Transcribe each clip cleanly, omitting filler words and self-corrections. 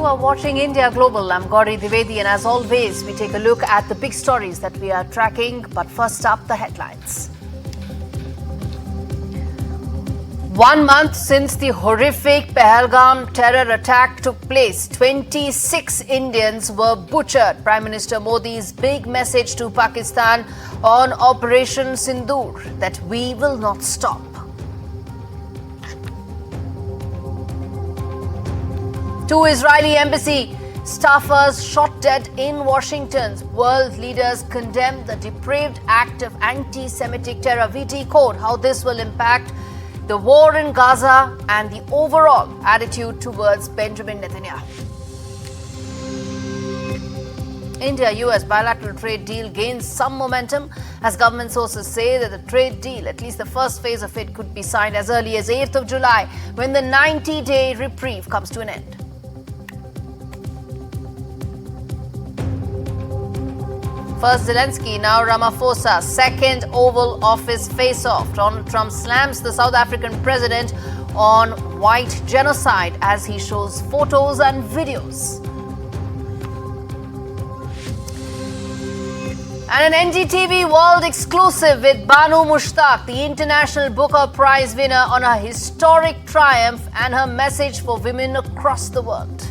You are watching India Global. I'm Gaurie, Dwivedi, and as always, we take a look at the big stories that we are tracking. But first up, the headlines. 1 month since the horrific Pahalgam terror attack took place, 26 Indians were butchered. Prime Minister Modi's big message to Pakistan on Operation Sindoor, that we will not stop. Two Israeli embassy staffers shot dead in Washington. World leaders condemn the depraved act of anti-Semitic terror. We decode how this will impact the war in Gaza and the overall attitude towards Benjamin Netanyahu. India-US bilateral trade deal gains some momentum as government sources say that the trade deal, at least the first phase of it, could be signed as early as 8th of July when the 90-day reprieve comes to an end. First Zelensky, now Ramaphosa, second Oval Office face-off. Donald Trump slams the South African president on white genocide as he shows photos and videos. And an NDTV World exclusive with Banu Mushtaq, the International Booker Prize winner, on her historic triumph and her message for women across the world.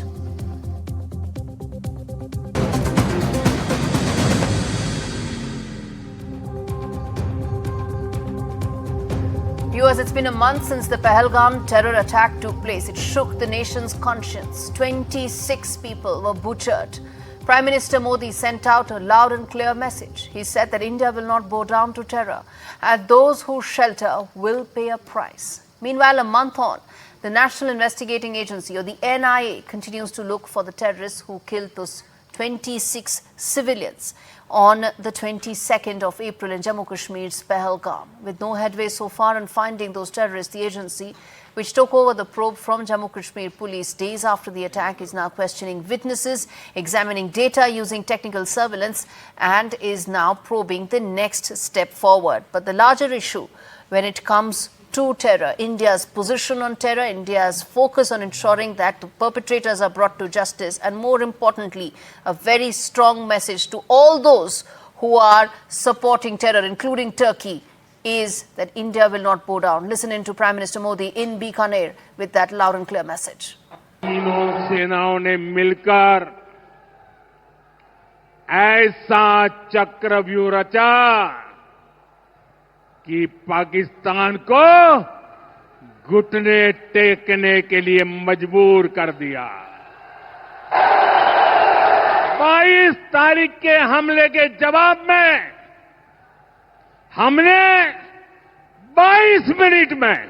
Viewers, it's been a month since the Pahalgam terror attack took place. It shook the nation's conscience. 26 people were butchered. Prime Minister Modi sent out a loud and clear message. He said that India will not bow down to terror, and those who shelter will pay a price. Meanwhile, a month on, the National Investigating Agency, or the NIA, continues to look for the terrorists who killed those 26 civilians on the 22nd of April in Jammu Kashmir's Pahalgam. With no headway so far in finding those terrorists, the agency, which took over the probe from Jammu Kashmir police days after the attack, is now questioning witnesses, examining data using technical surveillance, and is now probing the next step forward. But the larger issue when it comes to terror, India's position on terror, India's focus on ensuring that the perpetrators are brought to justice, and more importantly, a very strong message to all those who are supporting terror, including Turkey, is that India will not bow down. Listen in to Prime Minister Modi in Bikaner with that loud and clear message. तीनों सेनाओं ने मिलकर ऐसा चक्रव्यूह रचा कि पाकिस्तान को घुटने टेकने के लिए मजबूर कर दिया। 22 तारीख के हमले के जवाब में हमने 22 मिनट में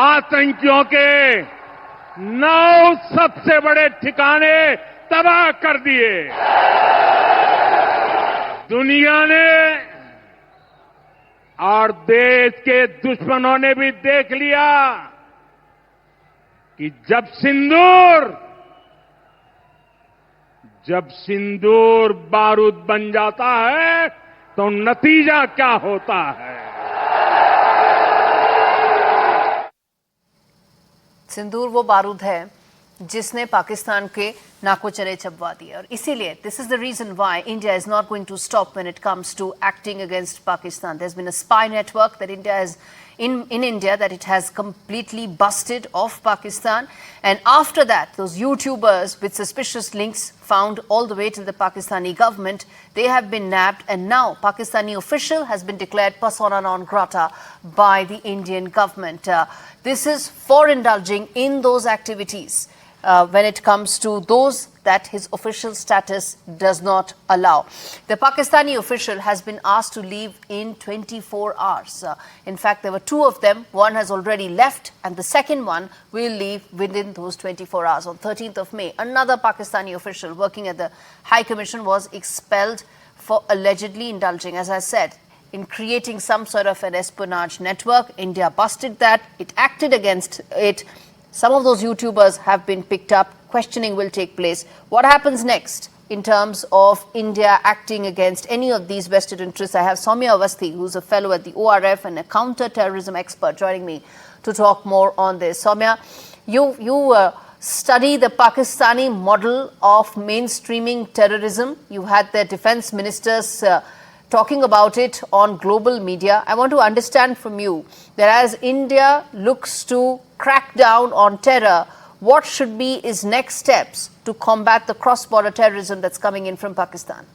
आतंकियों के 9 सबसे बड़े ठिकाने तबाह कर दिए। दुनिया ने और देश के दुश्मनों ने भी देख लिया कि जब सिंदूर बारूद बन जाता है तो नतीजा क्या होता है। सिंदूर वो बारूद है जिसने पाकिस्तान के नाको चले चबवा दिए, और इसीलिए this is the reason why India is not going to stop when it comes to acting against Pakistan. There's been a spy network that India has in India that it has completely busted off Pakistan, and after that those YouTubers with suspicious links found all the way to the Pakistani government, they have been nabbed, and now Pakistani official has been declared persona non grata by the Indian government. This is for indulging in those activities when it comes to those that his official status does not allow. The Pakistani official has been asked to leave in 24 hours. In fact, there were 2 of them. One has already left, and the second one will leave within those 24 hours. On 13th of May, another Pakistani official working at the High Commission was expelled for allegedly indulging, as I said, in creating some sort of an espionage network. India busted that. It acted against it. Some of those YouTubers have been picked up. Questioning will take place. What happens next in terms of India acting against any of these vested interests? I have Soumya Avasthi, who's a fellow at the ORF and a counter-terrorism expert, joining me to talk more on this. Soumya, you study the Pakistani model of mainstreaming terrorism. You had the defense ministers talking about it on global media. I want to understand from you that as India looks to crack down on terror, what should be its next steps to combat the cross-border terrorism that's coming in from Pakistan?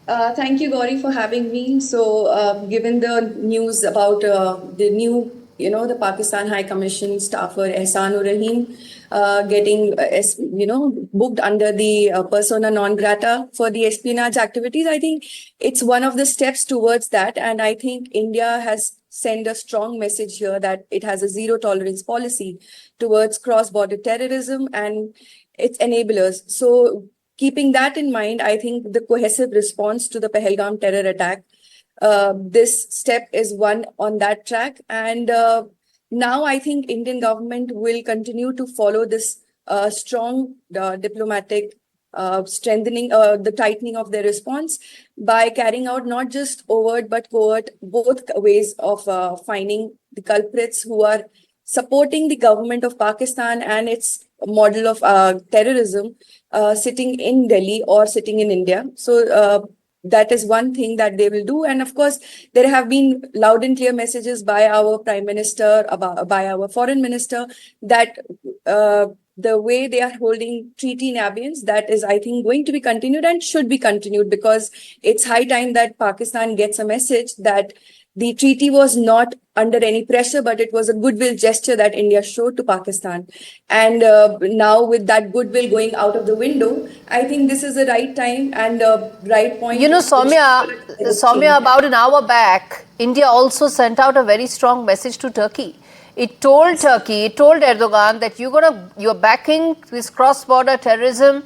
Thank you, Gaurie, for having me. So, given the news about the new, the Pakistan High Commission staffer Ehsanur Rahim getting, booked under the persona non grata for the espionage activities, I think it's one of the steps towards that. And I think India has sent a strong message here that it has a zero tolerance policy towards cross-border terrorism and its enablers. So, keeping that in mind, I think the cohesive response to the Pahalgam terror attack, this step is one on that track. And now I think Indian government will continue to follow this strong diplomatic strengthening, the tightening of their response by carrying out not just overt but covert both ways of finding the culprits who are supporting the government of Pakistan and its model of terrorism sitting in Delhi or sitting in India. So that is one thing that they will do. And of course, there have been loud and clear messages by our Prime Minister, by our Foreign Minister, that the way they are holding treaty in abeyance, that is, I think, going to be continued and should be continued, because it's high time that Pakistan gets a message that the treaty was not under any pressure, but it was a goodwill gesture that India showed to Pakistan. And now with that goodwill going out of the window, I think this is the right time and right point. You know, Soumya, about an hour back, India also sent out a very strong message to Turkey. It told Turkey, it told Erdogan that you're backing this cross-border terrorism.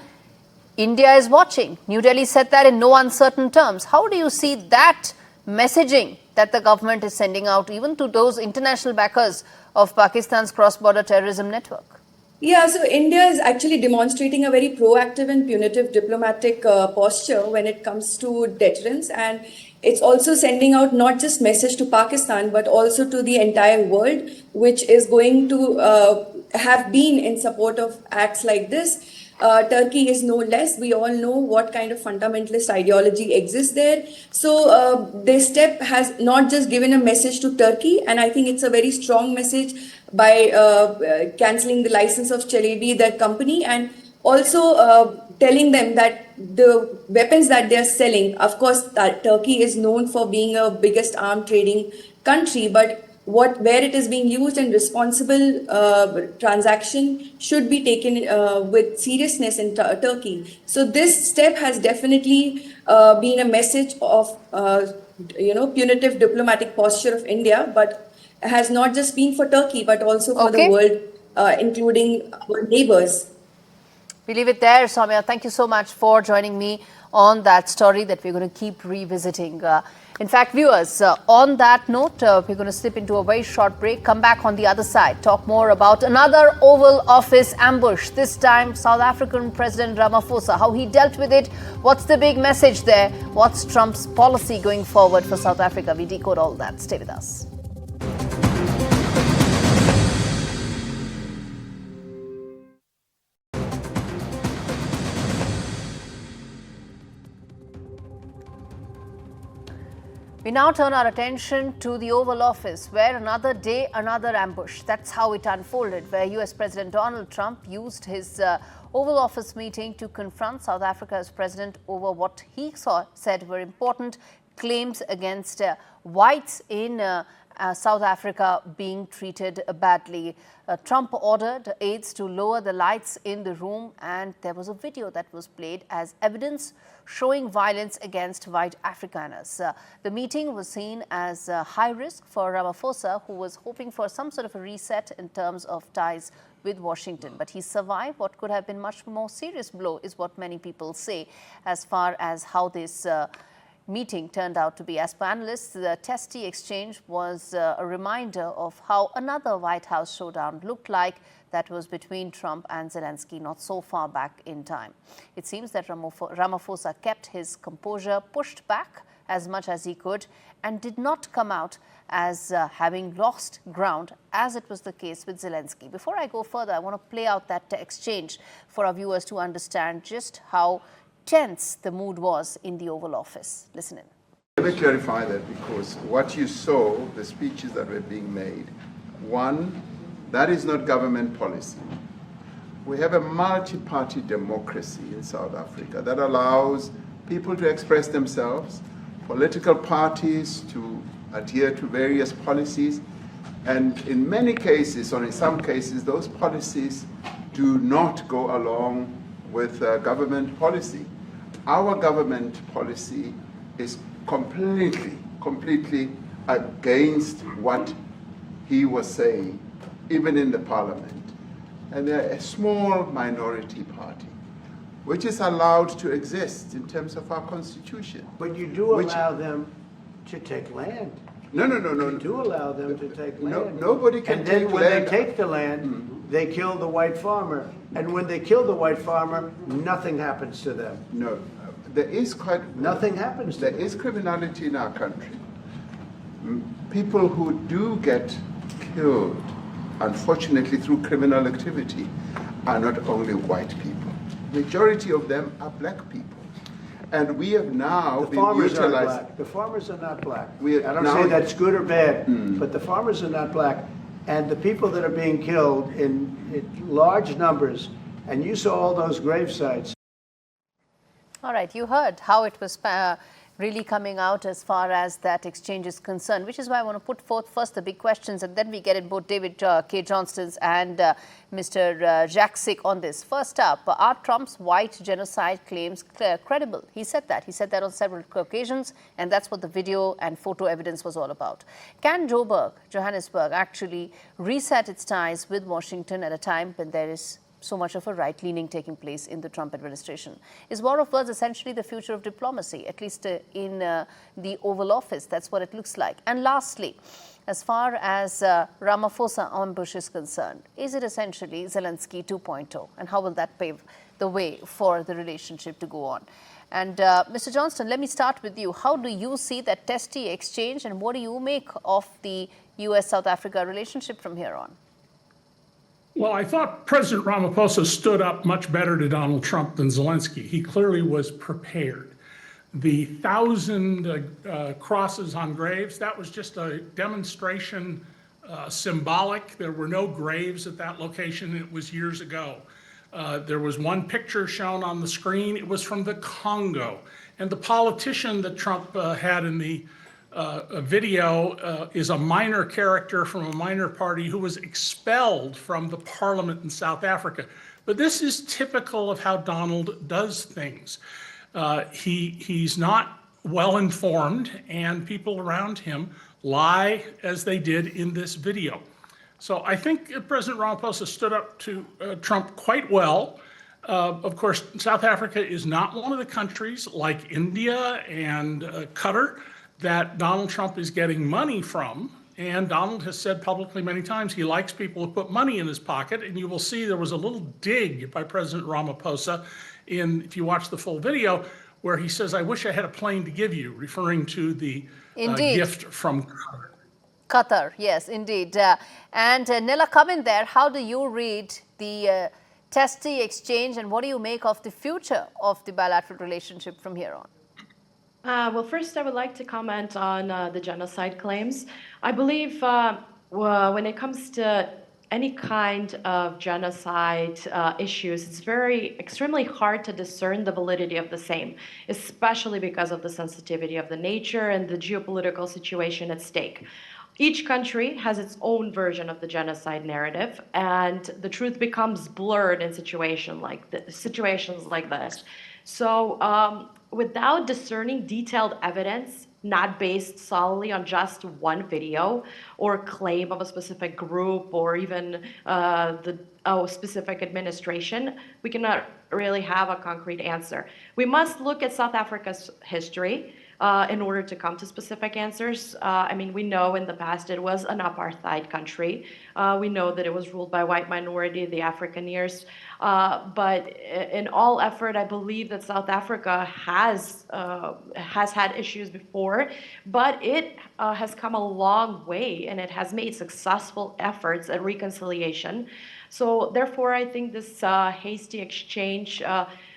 India is watching. New Delhi said that in no uncertain terms. How do you see that messaging that the government is sending out even to those international backers of Pakistan's cross-border terrorism network? Yeah, so India is actually demonstrating a very proactive and punitive diplomatic posture when it comes to deterrence. And it's also sending out not just message to Pakistan, but also to the entire world, which is going to have been in support of acts like this. Turkey is no less. We all know what kind of fundamentalist ideology exists there. So this step has not just given a message to Turkey, and I think it's a very strong message by cancelling the license of Chalebi, that company, and also telling them that the weapons that they are selling, of course, that Turkey is known for being a biggest arm trading country, but where it is being used and responsible transaction should be taken with seriousness in Turkey. So this step has definitely been a message of punitive diplomatic posture of India, but has not just been for Turkey but also for the world, including our neighbors. We leave it there, Soumya. Thank you so much for joining me on that story that we're going to keep revisiting. In fact, viewers, on that note, we're going to slip into a very short break, come back on the other side, talk more about another Oval Office ambush, this time South African President Ramaphosa, how he dealt with it, what's the big message there, what's Trump's policy going forward for South Africa. We decode all that. Stay with us. We now turn our attention to the Oval Office, where another day, another ambush. That's how it unfolded, where US President Donald Trump used his Oval Office meeting to confront South Africa's president over what he said were important claims against whites in South Africa being treated badly. Trump ordered aides to lower the lights in the room, and there was a video that was played as evidence showing violence against white Afrikaners. The meeting was seen as high risk for Ramaphosa, who was hoping for some sort of a reset in terms of ties with Washington. But he survived what could have been much more serious blow, is what many people say, as far as how this meeting turned out to be. As per analysts, the testy exchange was a reminder of how another White House showdown looked like, that was between Trump and Zelensky not so far back in time. It seems that Ramaphosa kept his composure, pushed back as much as he could and did not come out as having lost ground, as it was the case with Zelensky. Before I go further, I want to play out that exchange for our viewers to understand just how tense the mood was in the Oval Office. Listen in. Let me clarify that, because what you saw, the speeches that were being made, one, that is not government policy. We have a multi-party democracy in South Africa that allows people to express themselves, political parties to adhere to various policies, and in many cases, or in some cases, those policies do not go along with government policy. Our government policy is completely against what he was saying, even in the parliament. And they're a small minority party, which is allowed to exist in terms of our constitution. But you do allow them to take land. No. You do allow them to take land. Nobody can take land. And then when they take the land, they kill the white farmer. And when they kill the white farmer, nothing happens to them. No, there is Nothing happens to There them. is criminality in our country. People who do get killed, unfortunately, through criminal activity, are not only white people. Majority of them are black people. And we have now The been farmers are utilized. black. The farmers are not black. We I don't now- say that's good or bad, but the farmers are not black. And the people that are being killed in large numbers, and you saw all those grave sites. All right, you heard how it was really coming out as far as that exchange is concerned, which is why I want to put forth first the big questions, and then we get in both David K. Johnston's and Mr. Jaksic on this. First up, are Trump's white genocide claims credible? He said that. He said that on several occasions, and that's what the video and photo evidence was all about. Can Johannesburg, actually reset its ties with Washington at a time when there is so much of a right-leaning taking place in the Trump administration? Is war of words essentially the future of diplomacy, at least in the Oval Office? That's what it looks like. And lastly, as far as Ramaphosa ambush is concerned, is it essentially Zelensky 2.0? And how will that pave the way for the relationship to go on? And Mr. Johnston, let me start with you. How do you see that testy exchange, and what do you make of the US-South Africa relationship from here on? Well, I thought President Ramaphosa stood up much better to Donald Trump than Zelensky. He clearly was prepared. The 1,000 crosses on graves, that was just a demonstration, symbolic. There were no graves at that location. It was years ago. There was one picture shown on the screen. It was from the Congo. And the politician that Trump had in the video is a minor character from a minor party who was expelled from the parliament in South Africa. But this is typical of how Donald does things. He's not well informed, and people around him lie as they did in this video. So I think President Ramaphosa stood up to Trump quite well. Of course, South Africa is not one of the countries like India and Qatar that Donald Trump is getting money from. And Donald has said publicly many times he likes people who put money in his pocket. And you will see there was a little dig by President Ramaphosa if you watch the full video, where he says, "I wish I had a plane to give you," referring to the gift from Qatar. Qatar, yes, indeed. And Nella, come in there. How do you read the testy exchange, and what do you make of the future of the bilateral relationship from here on? Well, first, I would like to comment on the genocide claims. I believe when it comes to any kind of genocide issues, it's extremely hard to discern the validity of the same, especially because of the sensitivity of the nature and the geopolitical situation at stake. Each country has its own version of the genocide narrative, and the truth becomes blurred in situations like this. So without discerning detailed evidence, not based solely on just one video or claim of a specific group or even the specific administration, we cannot really have a concrete answer. We must look at South Africa's history. in order to come to specific answers. I mean, we know in the past it was an apartheid country. We know that it was ruled by white minority, the Afrikaners. But in all effort, I believe that South Africa has had issues before, but it has come a long way and it has made successful efforts at reconciliation. So therefore, I think this hasty exchange,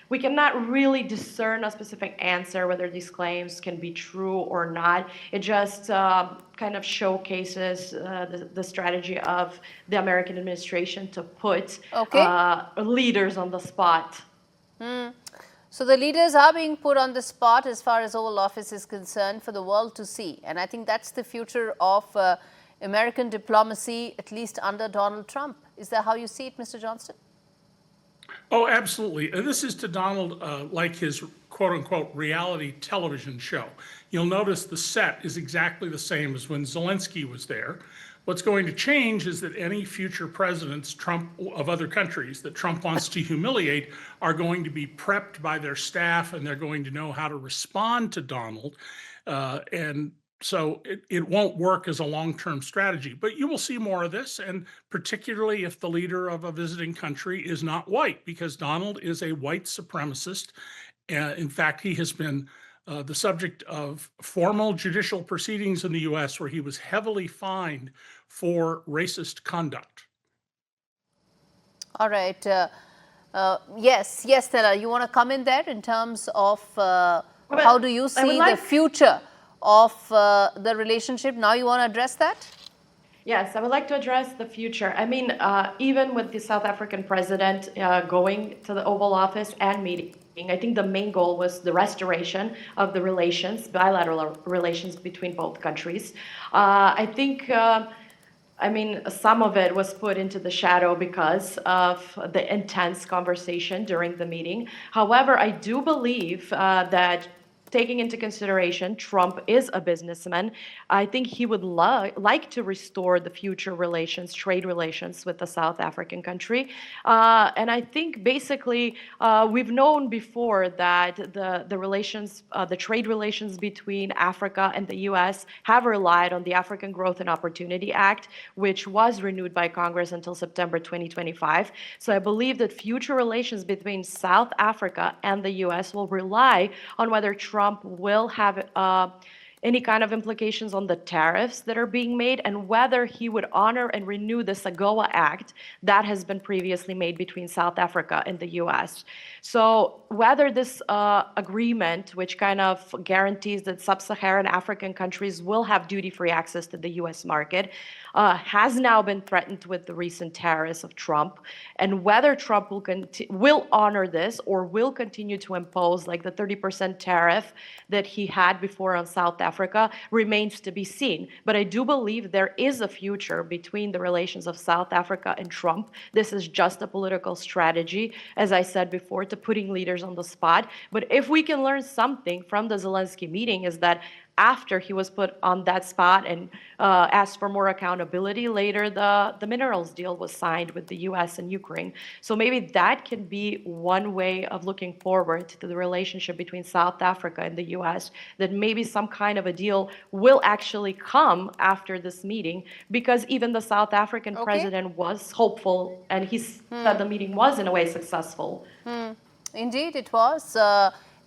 we cannot really discern a specific answer whether these claims can be true or not. It just kind of showcases the strategy of the American administration to put leaders on the spot. So the leaders are being put on the spot as far as Oval Office is concerned for the world to see. And I think that's the future of American diplomacy, at least under Donald Trump. Is that how you see it, Mr. Johnston? Oh, absolutely. This is to Donald like his quote-unquote reality television show. You'll notice the set is exactly the same as when Zelensky was there. What's going to change is that any future presidents of other countries that Trump wants to humiliate are going to be prepped by their staff, and they're going to know how to respond to Donald. And so it won't work as a long-term strategy, but you will see more of this, and particularly if the leader of a visiting country is not white, because Donald is a white supremacist. In fact, he has been the subject of formal judicial proceedings in the U.S. where he was heavily fined for racist conduct. All right. Yes, Stella, you want to come in there in terms of how do you see the future of the relationship? Now you want to address that? Yes, I would like to address the future. I mean, even with the South African president going to the Oval Office and meeting, I think the main goal was the restoration of the relations, bilateral relations between both countries. I think, I mean, some of it was put into the shadow because of the intense conversation during the meeting. However, I do believe that taking into consideration Trump is a businessman, I think he would like to restore the future relations, trade relations with the South African country. And I think basically we've known before that the relations, the trade relations between Africa and the US have relied on the African Growth and Opportunity Act, which was renewed by Congress until September 2025. So I believe that future relations between South Africa and the US will rely on whether Trump will have any kind of implications on the tariffs that are being made, and whether he would honor and renew the AGOA Act that has been previously made between South Africa and the US. So whether this agreement, which kind of guarantees that sub-Saharan African countries will have duty-free access to the US market, has now been threatened with the recent tariffs of Trump, and whether Trump will honor this or will continue to impose like the 30% tariff that he had before on South Africa remains to be seen. But I do believe there is a future between the relations of South Africa and Trump. This is just a political strategy, as I said before, to putting leaders on the spot. But if we can learn something from the Zelensky meeting, is that after he was put on that spot and asked for more accountability, later the minerals deal was signed with the US and Ukraine. So maybe that can be one way of looking forward to the relationship between South Africa and the US, that maybe some kind of a deal will actually come after this meeting, because even the South African president was hopeful, and he said the meeting was in a way successful. Indeed, it was.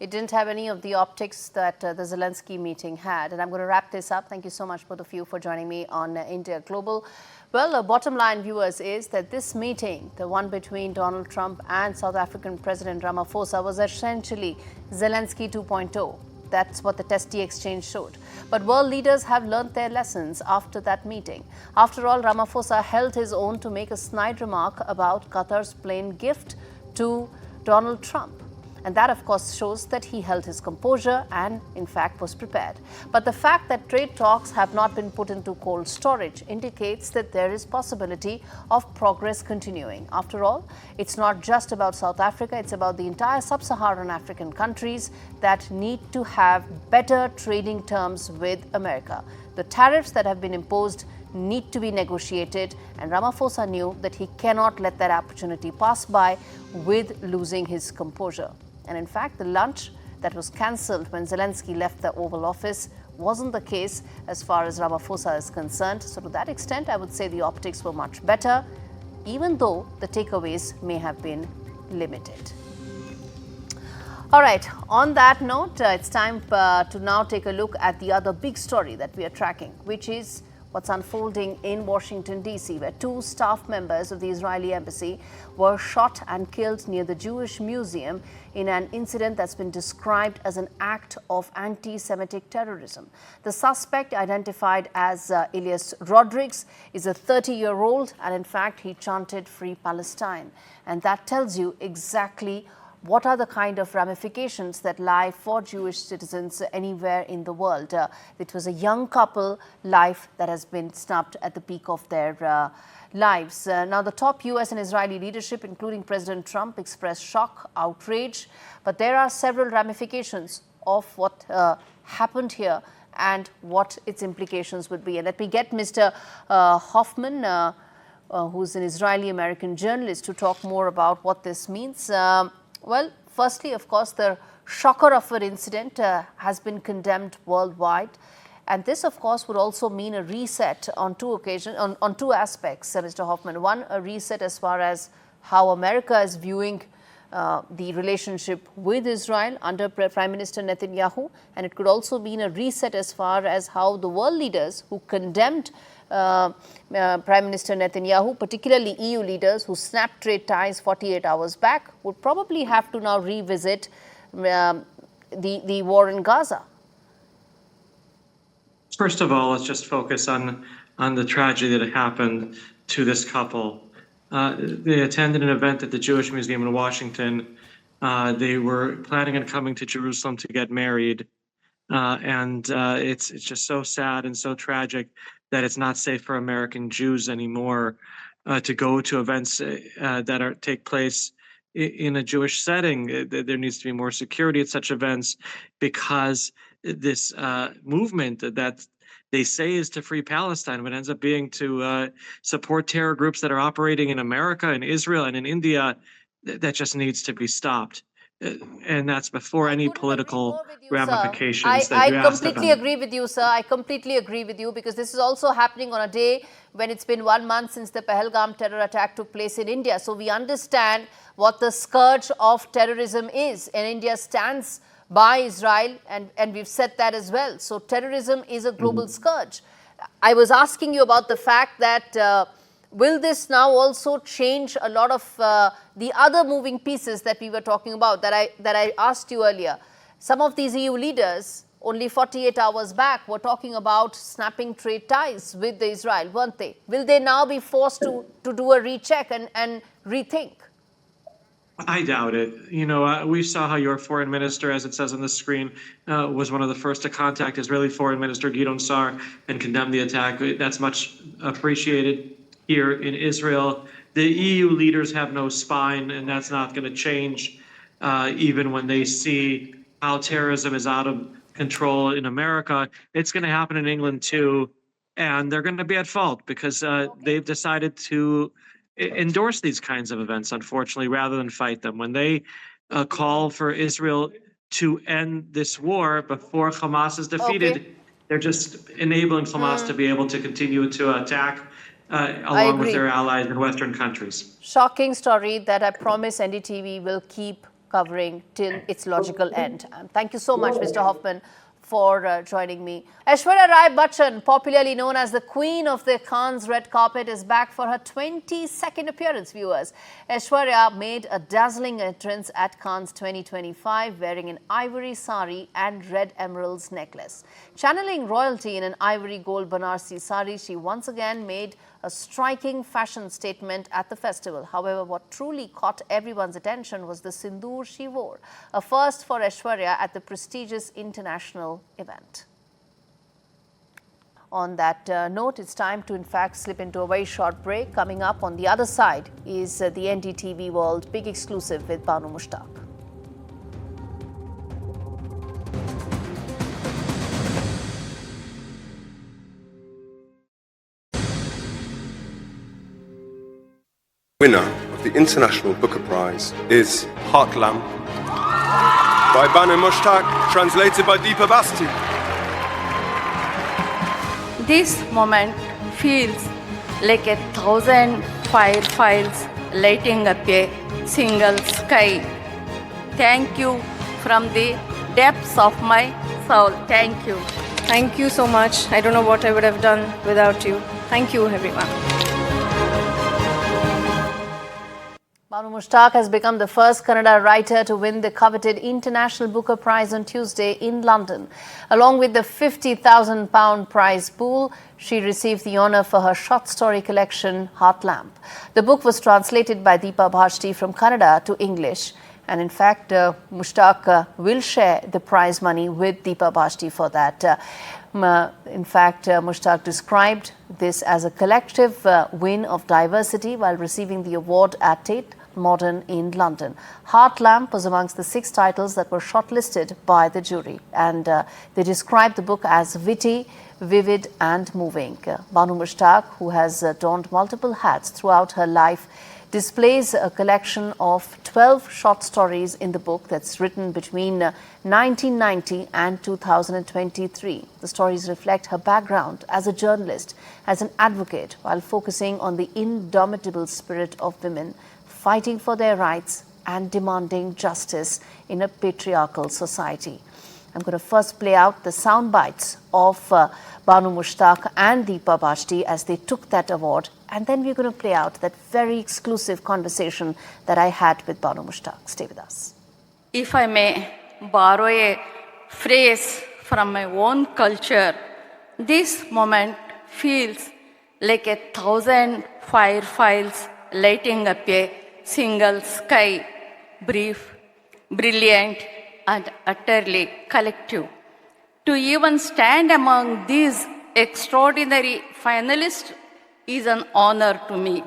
It didn't have any of the optics that the Zelensky meeting had. And I'm going to wrap this up. Thank you so much, both of you, for joining me on India Global. Well, bottom line, viewers, is that this meeting, the one between Donald Trump and South African President Ramaphosa, was essentially Zelensky 2.0. That's what the testy exchange showed. But world leaders have learned their lessons after that meeting. After all, Ramaphosa held his own to make a snide remark about Qatar's plane gift to Donald Trump. And that, of course, shows that he held his composure and, in fact, was prepared. But the fact that trade talks have not been put into cold storage indicates that there is possibility of progress continuing. After all, it's not just about South Africa, it's about the entire sub-Saharan African countries that need to have better trading terms with America. The tariffs that have been imposed need to be negotiated, and Ramaphosa knew that he cannot let that opportunity pass by with losing his composure. And in fact, the lunch that was cancelled when Zelensky left the Oval Office wasn't the case as far as Ramaphosa is concerned. So to that extent, I would say the optics were much better, even though the takeaways may have been limited. All right, on that note, it's time to now take a look at the other big story that we are tracking, which is what's unfolding in Washington, D.C., where 2 staff members of the Israeli embassy were shot and killed near the Jewish Museum in an incident that's been described as an act of anti-Semitic terrorism. The suspect, identified as Elias Rodriguez, is a 30-year-old, and in fact, he chanted "Free Palestine." And that tells you exactly what are the kind of ramifications that lie for Jewish citizens anywhere in the world. It was a young couple life that has been snubbed at the peak of their lives. Now, the top US and Israeli leadership, including President Trump, expressed shock, outrage, but there are several ramifications of what happened here and what its implications would be. And let me get Mr. Hoffman, who's an Israeli-American journalist, to talk more about what this means. Well, firstly, of course, the shocker of an incident has been condemned worldwide. And this, of course, would also mean a reset on 2 occasions, on 2 aspects, Mr. Hoffman. One, a reset as far as how America is viewing the relationship with Israel under Prime Minister Netanyahu. And it could also mean a reset as far as how the world leaders who condemned Prime Minister Netanyahu, particularly EU leaders who snapped trade ties 48 hours back, would probably have to now revisit the war in Gaza. First of all, let's just focus on the tragedy that happened to this couple. They attended an event at the Jewish Museum in Washington. They were planning on coming to Jerusalem to get married. And it's just so sad and so tragic that it's not safe for American Jews anymore to go to events that take place in a Jewish setting. There needs to be more security at such events, because this movement that they say is to free Palestine, but ends up being to support terror groups that are operating in America, in Israel, and in India, that just needs to be stopped. And that's before any political ramifications that you asked about. I completely agree with you, sir. I completely agree with you, because this is also happening on a day when it's been 1 month since the Pahalgam terror attack took place in India. So we understand what the scourge of terrorism is, and India stands by Israel, and we've said that as well. So terrorism is a global scourge. I was asking you about the fact that will this now also change a lot of the other moving pieces that we were talking about, that I asked you earlier? Some of these EU leaders, only 48 hours back, were talking about snapping trade ties with Israel, weren't they? Will they now be forced to do a recheck and rethink? I doubt it. You know, we saw how your foreign minister, as it says on the screen, was one of the first to contact Israeli Foreign Minister Gideon Sa'ar and condemn the attack. That's much appreciated here in Israel. The EU leaders have no spine, and that's not going to change, even when they see how terrorism is out of control in America. It's going to happen in England too, and they're going to be at fault because they've decided to endorse these kinds of events, unfortunately, rather than fight them. When they call for Israel to end this war before Hamas is defeated, they're just enabling Hamas to be able to continue to attack along with their allies in Western countries. Shocking story that I promise NDTV will keep covering till its logical end. Thank you so much, Mr. Hoffman, for joining me. Aishwarya Rai Bachchan, popularly known as the Queen of the Cannes red carpet, is back for her 22nd appearance, viewers. Aishwarya made a dazzling entrance at Cannes 2025 wearing an ivory sari and red emeralds necklace. Channeling royalty in an ivory gold Banarsi sari, she once again made a striking fashion statement at the festival. However, what truly caught everyone's attention was the sindoor she wore, a first for Aishwarya at the prestigious international event. On that note, it's time to in fact slip into a very short break. Coming up on the other side is the NDTV World Big Exclusive with Banu Mushtaq. Winner of the International Booker Prize is Pahalgam. by Banu Mushtaq, translated by Deepa Basti. This moment feels like 1,000 fireflies lighting up a single sky. Thank you from the depths of my soul. Thank you. Thank you so much. I don't know what I would have done without you. Thank you, everyone. Banu Mushtaq has become the first Kannada writer to win the coveted International Booker Prize on Tuesday in London. Along with the £50,000 prize pool, she received the honour for her short story collection, Heart Lamp. The book was translated by Deepa Bhashti from Kannada to English. And in fact, Mushtaq will share the prize money with Deepa Bhashti for that. In fact, Mushtaq described this as a collective win of diversity while receiving the award at Tate Modern in London. Heart Lamp was amongst the 6 titles that were shortlisted by the jury, and they described the book as witty, vivid and moving. Banu Mushtaq, who has donned multiple hats throughout her life, displays a collection of 12 short stories in the book that's written between 1990 and 2023. The stories reflect her background as a journalist, as an advocate, while focusing on the indomitable spirit of women fighting for their rights and demanding justice in a patriarchal society. I'm going to first play out the sound bites of Banu Mushtaq and Deepa Bhashti as they took that award, and then we're going to play out that very exclusive conversation that I had with Banu Mushtaq. Stay with us. If I may borrow a phrase from my own culture, this moment feels like 1,000 fireflies lighting up a single sky, brief, brilliant, and utterly collective. To even stand among these extraordinary finalists is an honor to me.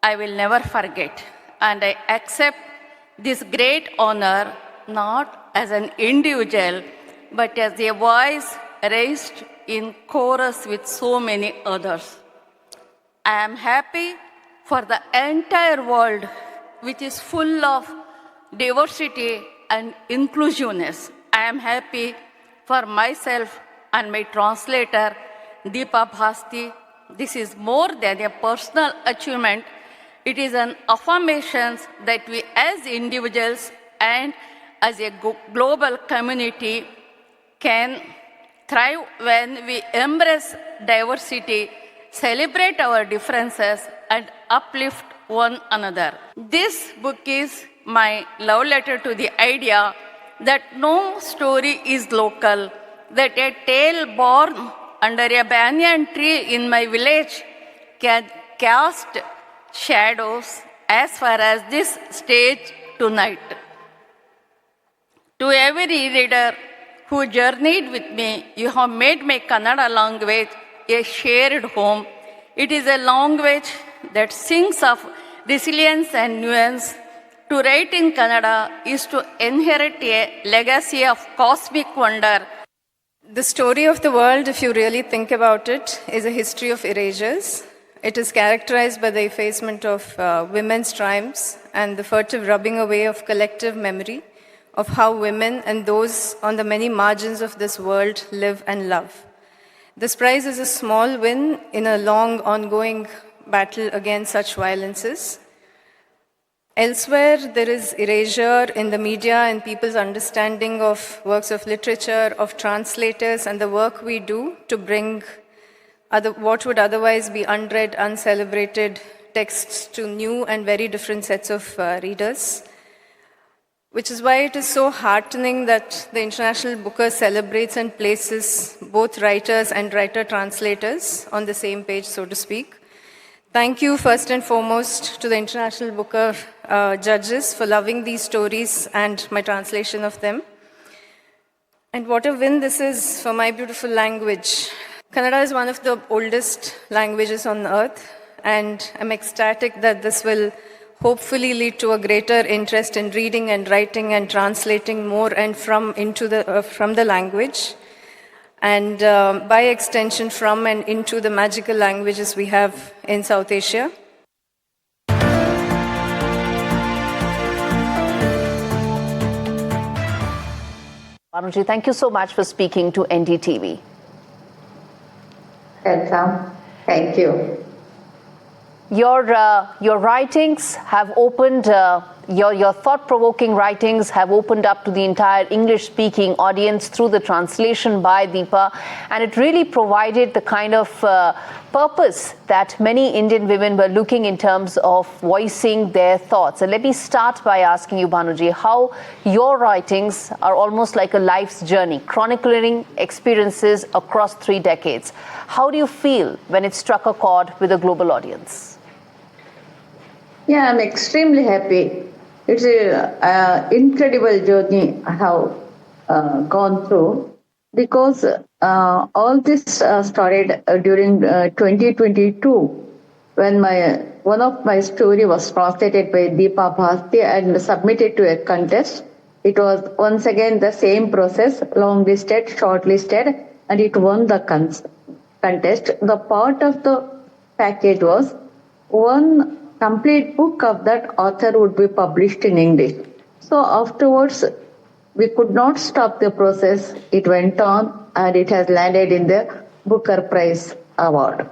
I will never forget, and I accept this great honor not as an individual, but as a voice raised in chorus with so many others. I am happy for the entire world, which is full of diversity and inclusiveness. I am happy for myself and my translator, Deepa Bhashti. This is more than a personal achievement. It is an affirmation that we as individuals and as a global community can thrive when we embrace diversity, celebrate our differences, and uplift one another. This book is my love letter to the idea that no story is local, that a tale born under a banyan tree in my village can cast shadows as far as this stage tonight. To every reader who journeyed with me, you have made my Kannada language a shared home. It is a language that sings of resilience and nuance. To write in Kannada is to inherit a legacy of cosmic wonder. The story of the world, if you really think about it, is a history of erasures. It is characterized by the effacement of women's triumphs and the furtive rubbing away of collective memory of how women and those on the many margins of this world live and love. This prize is a small win in a long, ongoing battle against such violences. Elsewhere, there is erasure in the media and people's understanding of works of literature, of translators, and the work we do to bring what would otherwise be unread, uncelebrated texts to new and very different sets of readers. Which is why it is so heartening that the International Booker celebrates and places both writers and writer translators on the same page, so to speak. Thank you first and foremost to the International Booker judges for loving these stories and my translation of them. And what a win this is for my beautiful language. Kannada is one of the oldest languages on earth, and I'm ecstatic that this will hopefully lead to a greater interest in reading and writing and translating more and from the language, and by extension from and into the magical languages we have in South Asia. Banuji, thank you so much for speaking to NDTV. Welcome. Thank you. Your writings have opened, your thought-provoking writings have opened up to the entire English-speaking audience through the translation by Deepa, and it really provided the kind of purpose that many Indian women were looking in terms of voicing their thoughts. And let me start by asking you, Banuji, how your writings are almost like a life's journey, chronicling experiences across 3 decades. How do you feel when it struck a chord with a global audience? Yeah, I'm extremely happy. It's an incredible journey I have gone through, because all this started during 2022, when one of my story was translated by Deepa Bhasti and submitted to a contest. It was once again the same process, long-listed, shortlisted, and it won the contest. The part of the package was one complete book of that author would be published in English. So afterwards, we could not stop the process. It went on, and it has landed in the Booker Prize Award.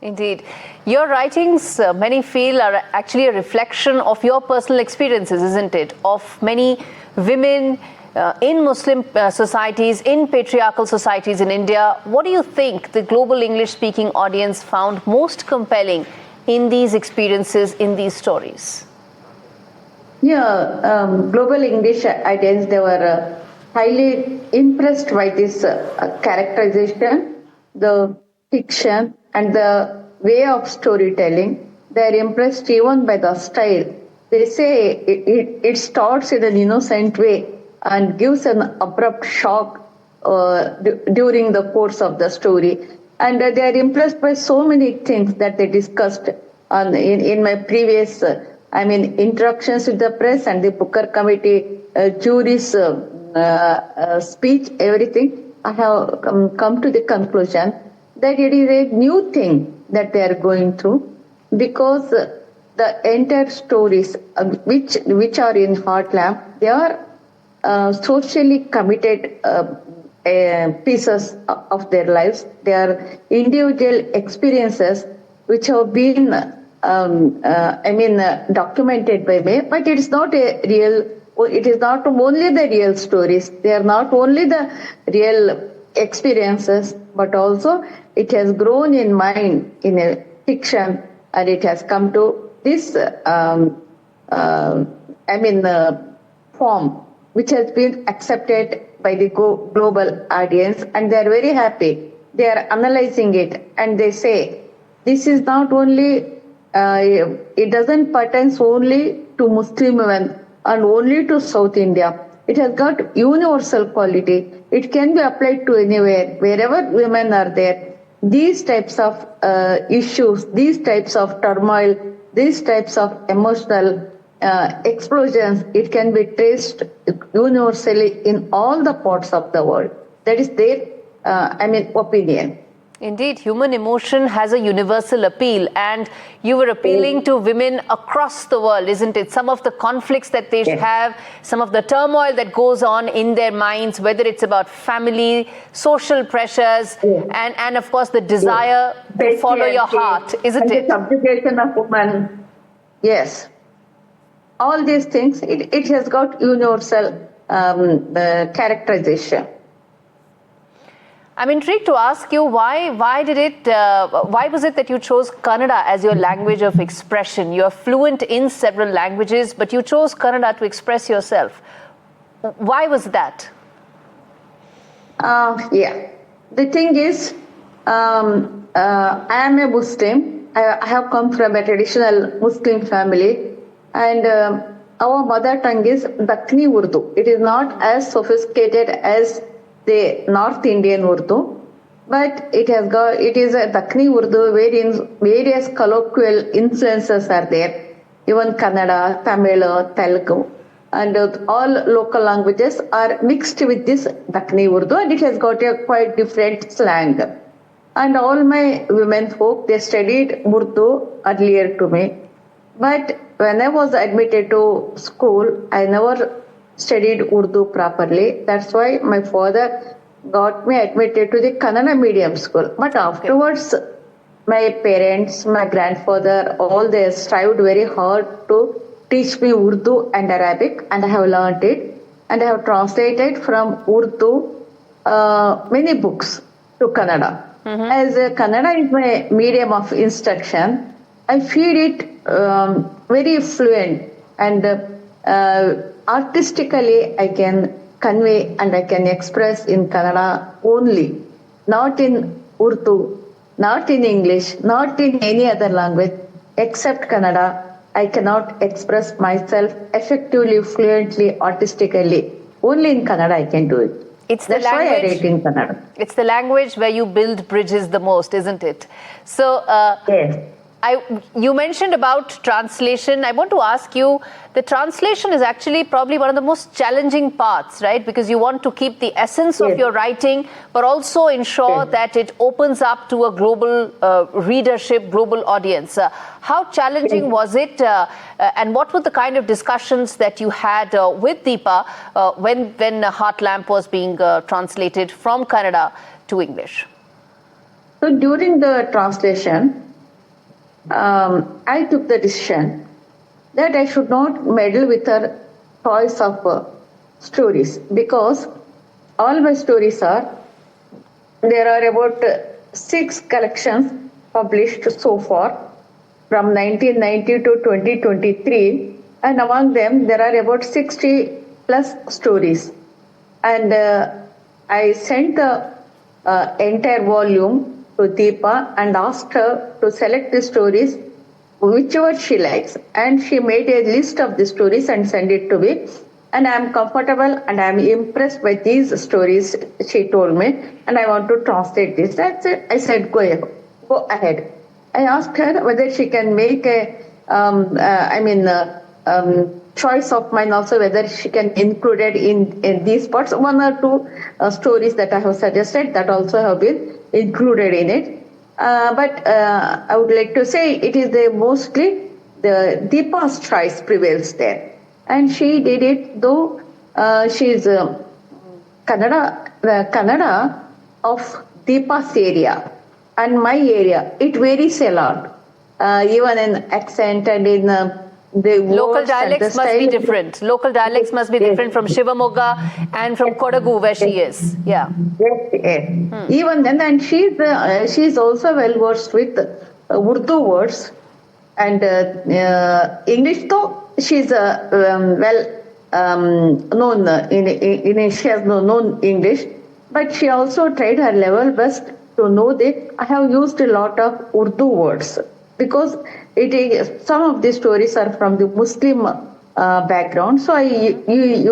Indeed. Your writings, many feel, are actually a reflection of your personal experiences, isn't it? Of many women in Muslim societies, in patriarchal societies in India. What do you think the global English-speaking audience found most compelling in these experiences, in these stories? Yeah, global English audience, they were highly impressed by this characterization, the fiction, and the way of storytelling. They are impressed even by the style. They say it starts in an innocent way and gives an abrupt shock during the course of the story. And they are impressed by so many things that they discussed in my previous introductions with the press and the Booker Committee, jury's speech, everything. I have come to the conclusion that it is a new thing that they are going through, because the entire stories which are in Heartland, they are socially committed pieces of their lives. They are individual experiences which have been documented by me, but it's not a real, it is not only the real stories, they are not only the real experiences, but also it has grown in mind in a fiction, and it has come to this form which has been accepted by the global audience, and they are very happy. They are analyzing it, and they say this is not only it doesn't pertain only to Muslim women and only to South India. It has got universal quality. It can be applied to anywhere, wherever women are there. These types of issues, these types of turmoil, these types of emotional explosions, it can be traced universally in all the parts of the world. That is their, opinion. Indeed, human emotion has a universal appeal, and you were appealing to women across the world, isn't it? Some of the conflicts that they have, some of the turmoil that goes on in their minds, whether it's about family, social pressures, and of course the desire to follow your heart, isn't it? The subjugation of women. Yes. All these things, it has got universal characterization. I'm intrigued to ask you why was it that you chose Kannada as your language of expression? You're fluent in several languages, but you chose Kannada to express yourself. Why was that? The thing is, I am a Muslim. I have come from a traditional Muslim family, and our mother tongue is Dakhni Urdu. It is not as sophisticated as the North Indian Urdu, but it is a Dakhni Urdu wherein various colloquial influences are there. Even Kannada, Tamil, Telugu, and all local languages are mixed with this Dakhni Urdu, and it has got a quite different slang. And all my women folk, they studied Urdu earlier to me. But when I was admitted to school, I never studied Urdu properly. That's why my father got me admitted to the Kannada medium school. But afterwards, my parents, my grandfather, all they strived very hard to teach me Urdu and Arabic, and I have learned it. And I have translated from Urdu many books to Kannada. As Kannada is my medium of instruction, I feel it very fluent, and artistically I can convey and I can express in Kannada only, not in Urdu, not in English, not in any other language except Kannada. I cannot express myself effectively, fluently, artistically. Only in Kannada I can do it. That's why I write in Kannada. It's the language where you build bridges the most, isn't it? So, yes. You mentioned about translation. I want to ask you, the translation is actually probably one of the most challenging parts, right? Because you want to keep the essence of your writing, but also ensure that it opens up to a global readership, global audience. How challenging was it? And what were the kind of discussions that you had with Deepa when Heart Lamp was being translated from Kannada to English? So during the translation, I took the decision that I should not meddle with her choice of stories, because all my stories there are about 6 collections published so far from 1990 to 2023, and among them there are about 60 plus stories. And I sent the entire volume to Deepa and asked her to select the stories whichever she likes, and she made a list of the stories and sent it to me, and I am comfortable and I am impressed by these stories, she told me, and I want to translate this. That's it. I said go ahead. I asked her whether she can make a choice of mine also, whether she can include it in these parts. 1 or 2 stories that I have suggested that also have been included in it. But I would like to say it is mostly the Deepa's choice prevails there. And she did it, though she is Kannada of Deepa's area and my area. It varies a lot, even in accent and in the local dialects must be different. Local dialects must be different from Shivamogga and from Kodagu, where she is. Yeah. Yes. Even then, and she's also well versed with Urdu words and English. Though she's known she has known English, but she also tried her level best to know that I have used a lot of Urdu words, because some of the stories are from the Muslim background. So I use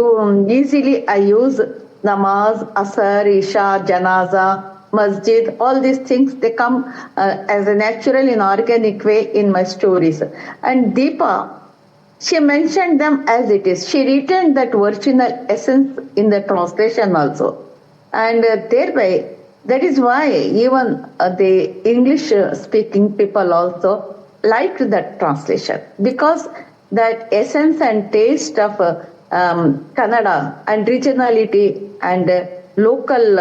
namaz, asar, isha, janaza, masjid, all these things, they come as a natural and organic way in my stories. And Deepa, she mentioned them as it is. She retained that original essence in the translation also. And thereby, that is why even the English-speaking people also liked that translation, because that essence and taste of Kannada and regionality and local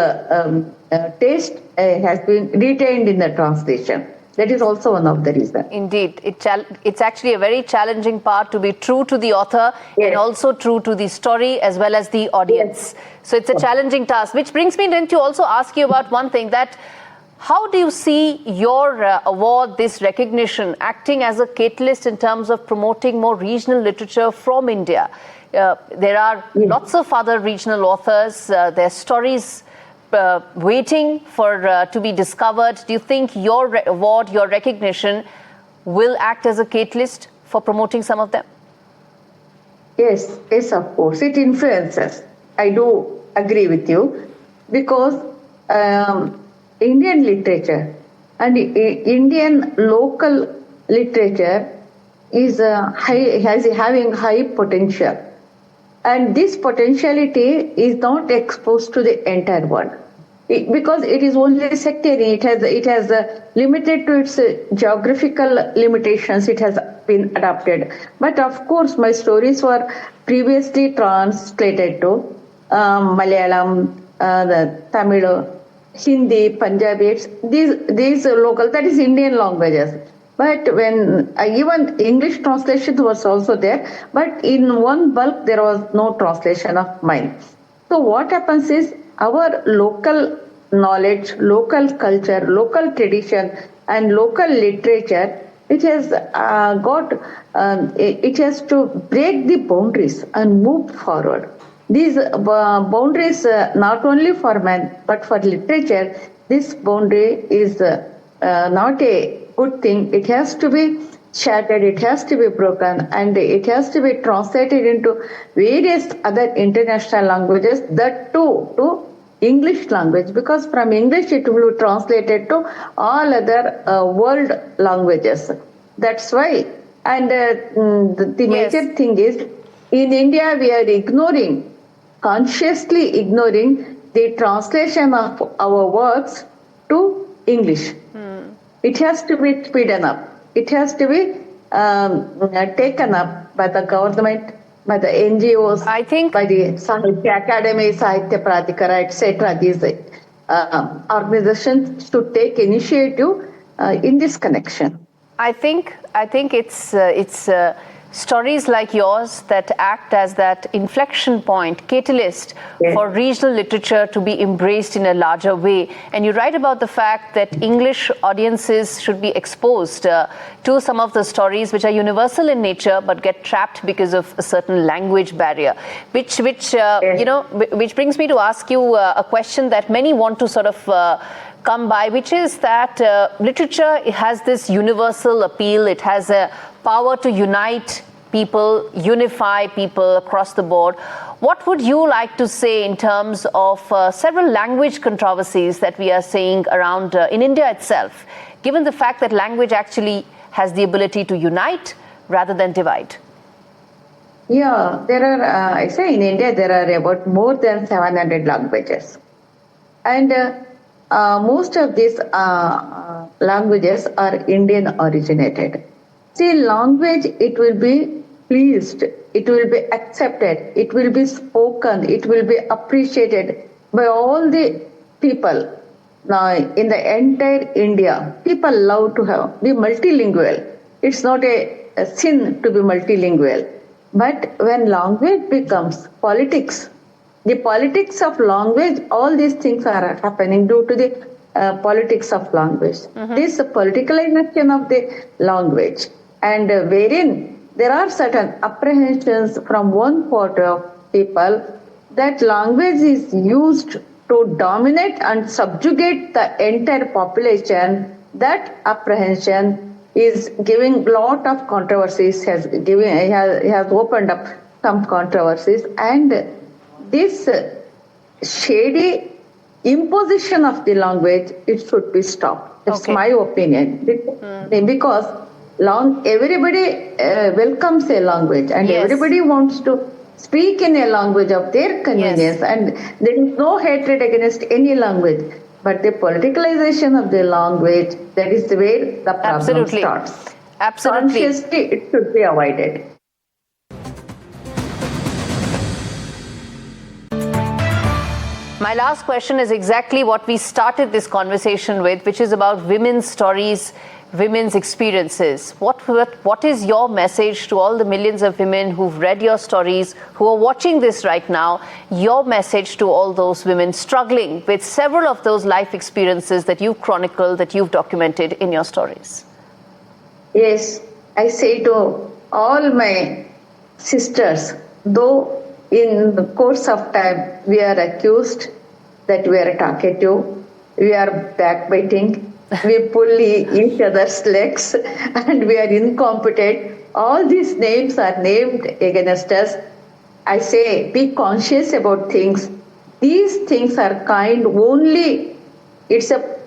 taste has been retained in the translation. That is also one of the reasons. Indeed. It's actually a very challenging part to be true to the author and also true to the story as well as the audience. So it's a challenging task, which brings me then to also ask you about one thing, that how do you see your award, this recognition, acting as a catalyst in terms of promoting more regional literature from India? There are lots of other regional authors, their stories waiting for to be discovered. Do you think your award, your recognition will act as a catalyst for promoting some of them? Yes, of course. It influences. I do agree with you, because Indian literature and Indian local literature is having high potential, and this potentiality is not exposed to the entire world. because it is only sectarian. It has limited to its geographical limitations. It has been adopted. But of course, my stories were previously translated to Malayalam, the Tamil, Hindi, Punjabi. These local, that is Indian languages. But when even English translation was also there, but in one bulk there was no translation of mine. So what happens is our local knowledge, local culture, local tradition, and local literature, it has it has to break the boundaries and move forward. These boundaries, not only for men but for literature, this boundary is not a good thing. It has to be shattered, it has to be broken, and it has to be translated into various other international languages, that too to English language, because from English it will be translated to all other world languages. That's why. And the major thing is, in India we are consciously ignoring the translation of our works to English. It has to be speeded up. It has to be taken up by the government, by the NGOs, by the Sahitya Academy, Sahitya Pradhikara, etc. These organizations should take initiative in this connection. I think it's stories like yours that act as that inflection point, catalyst for regional literature to be embraced in a larger way. And you write about the fact that English audiences should be exposed to some of the stories which are universal in nature but get trapped because of a certain language barrier, which brings me to ask you a question that many want to sort of come by, which is that literature has this universal appeal. It has a power to unite people, unify people across the board. What would you like to say in terms of several language controversies that we are seeing around in India itself, given the fact that language actually has the ability to unite rather than divide? Yeah, there are, I say in India there are about more than 700 languages. And most of these languages are Indian originated. See, language, it will be pleased, it will be accepted, it will be spoken, it will be appreciated by all the people. Now, in the entire India, people love to be multilingual. It's not a sin to be multilingual. But when language becomes politics, the politics of language, all these things are happening due to the politics of language. This politicalization of the language, and wherein there are certain apprehensions from one quarter of people that language is used to dominate and subjugate the entire population. That apprehension is giving lot of controversies, has opened up some controversies, and this shady imposition of the language, it should be stopped. That's my opinion. Because everybody welcomes a language, and everybody wants to speak in a language of their convenience, and there is no hatred against any language. But the politicalization of the language, that is where the problem starts. Absolutely. Consciously, it should be avoided. My last question is exactly what we started this conversation with, which is about women's stories, women's experiences. What is your message to all the millions of women who've read your stories, who are watching this right now, your message to all those women struggling with several of those life experiences that you've chronicled, that you've documented in your stories? Yes, I say to all my sisters, though in the course of time we are accused that we are talkative, we are backbiting, we pull each other's legs, and we are incompetent. All these names are named against us. I say, be conscious about things. These things are kind only, it's a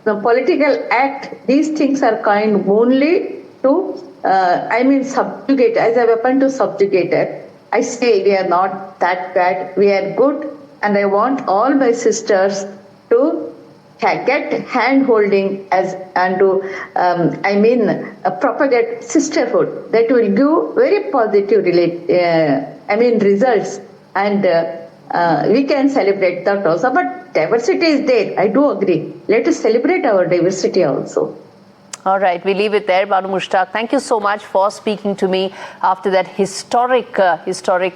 political act. These things are kind only to, subjugate, as a weapon to subjugate it. I say we are not that bad, we are good, and I want all my sisters to get hand-holding and to, propagate sisterhood that will give very positive results, and we can celebrate that also. But diversity is there, I do agree. Let us celebrate our diversity also. All right, we leave it there. Banu Mushtaq, thank you so much for speaking to me after that historic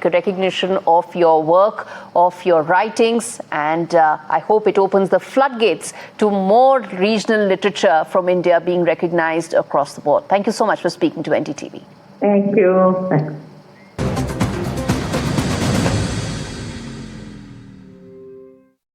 recognition of your work, of your writings, and I hope it opens the floodgates to more regional literature from India being recognized across the board. Thank you so much for speaking to NDTV. Thank you.